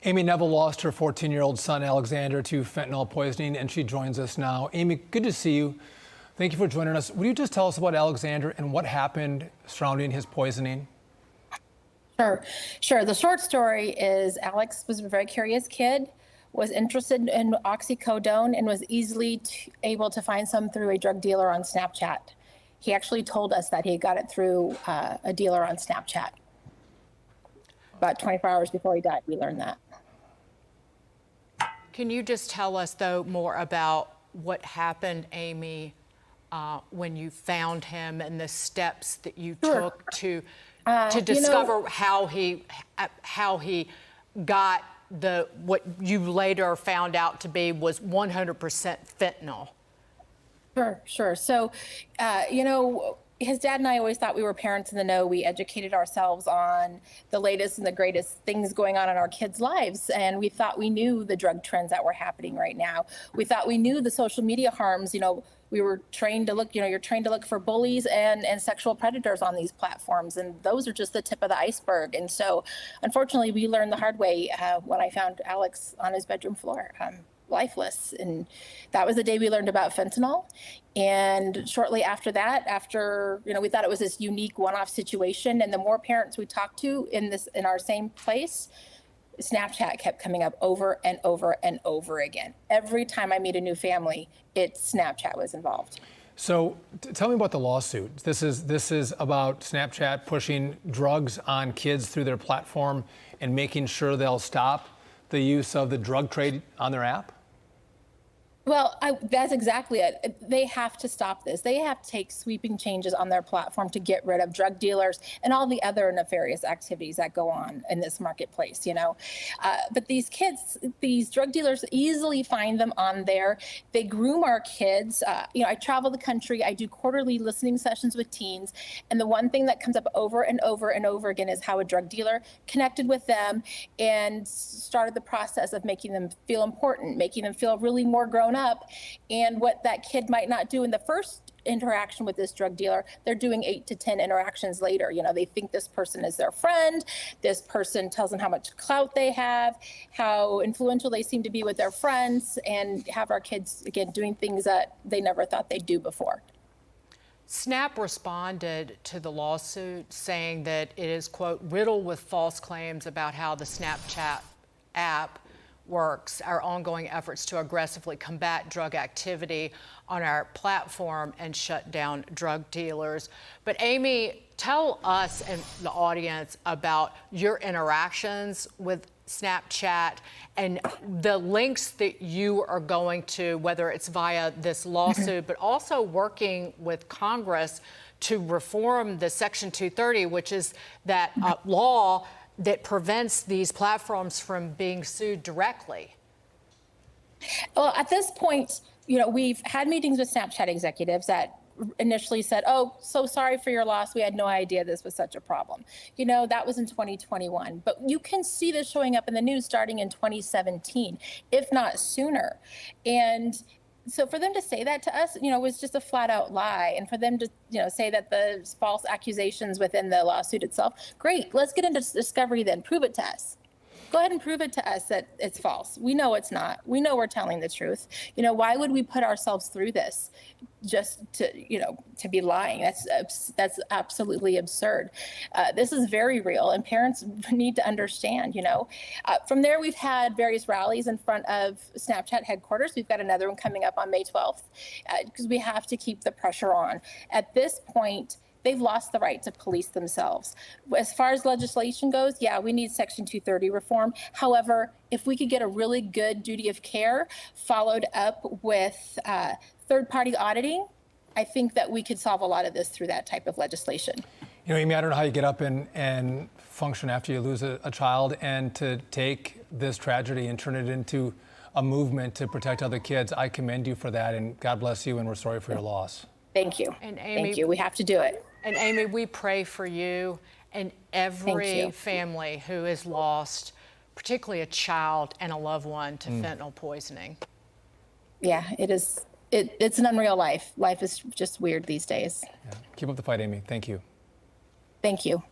Amy Neville lost her 14-year-old son, Alexander, to fentanyl poisoning, and she joins us now. Amy, good to see you. Thank you for joining us. Will you just tell us about Alexander and what happened surrounding his poisoning? Sure. The short story is Alex was a very curious kid, was interested in oxycodone, and was easily able to find some through a drug dealer on Snapchat. He actually told us that he got it through a dealer on Snapchat. About 24 hours before he died, we learned that. Can you just tell us, though, more about what happened, Amy, when you found him and the steps that you took to discover how he got what you later found out to be was 100% fentanyl? Sure. So, his dad and I always thought we were parents in the know. We educated ourselves on the latest and the greatest things going on in our kids' lives. And we thought we knew the drug trends that were happening right now. We thought we knew the social media harms. We were trained to look, you're trained to look for bullies and sexual predators on these platforms. And those are just the tip of the iceberg. And so, unfortunately, we learned the hard way when I found Alex on his bedroom floor. Lifeless. And that was the day we learned about fentanyl. And shortly after that, we thought it was this unique one-off situation. And the more parents we talked to in our same place, Snapchat kept coming up over and over and over again. Every time I meet a new family, Snapchat was involved. So tell me about the lawsuit. This is about Snapchat pushing drugs on kids through their platform and making sure they'll stop the use of the drug trade on their app? Well, that's exactly it. They have to stop this. They have to take sweeping changes on their platform to get rid of drug dealers and all the other nefarious activities that go on in this marketplace, But these kids, these drug dealers easily find them on there. They groom our kids. I travel the country. I do quarterly listening sessions with teens. And the one thing that comes up over and over and over again is how a drug dealer connected with them and started the process of making them feel important, making them feel really more grown up. And what that kid might not do in the first interaction with this drug dealer, they're doing 8 to 10 interactions later. They think this person is their friend. This person tells them how much clout they have, how influential they seem to be with their friends, and have our kids, again, doing things that they never thought they'd do before. Snap responded to the lawsuit saying that it is, quote, riddled with false claims about how the Snapchat app works, our ongoing efforts to aggressively combat drug activity on our platform and shut down drug dealers. But Amy, tell us and the audience about your interactions with Snapchat and the links that you are going to, whether it's via this lawsuit, but also working with Congress to reform the Section 230, which is that law that prevents these platforms from being sued directly. Well, at this point, we've had meetings with Snapchat executives that initially said, "Oh, so sorry for your loss. We had no idea this was such a problem." That was in 2021. But you can see this showing up in the news starting in 2017, if not sooner. And so for them to say that to us, was just a flat out lie. And for them to, say that the false accusations within the lawsuit itself, great, let's get into discovery then. Prove it to us. Go ahead and prove it to us that it's false. We know it's not. We know we're telling the truth. Why would we put ourselves through this just to be lying? That's absolutely absurd. This is very real, and parents need to understand, From there, we've had various rallies in front of Snapchat headquarters. We've got another one coming up on May 12th because we have to keep the pressure on. At this point, they've lost the right to police themselves. As far as legislation goes, yeah, we need Section 230 reform. However, if we could get a really good duty of care followed up with third-party auditing, I think that we could solve a lot of this through that type of legislation. Amy, I don't know how you get up and function after you lose a child, and to take this tragedy and turn it into a movement to protect other kids. I commend you for that, and God bless you, and we're sorry for your loss. Thank you. And Amy, thank you. We have to do it. And Amy, we pray for you and every family who has lost, particularly a child and a loved one, to fentanyl poisoning. Yeah, it is. It's an unreal life. Life is just weird these days. Yeah. Keep up the fight, Amy. Thank you. Thank you.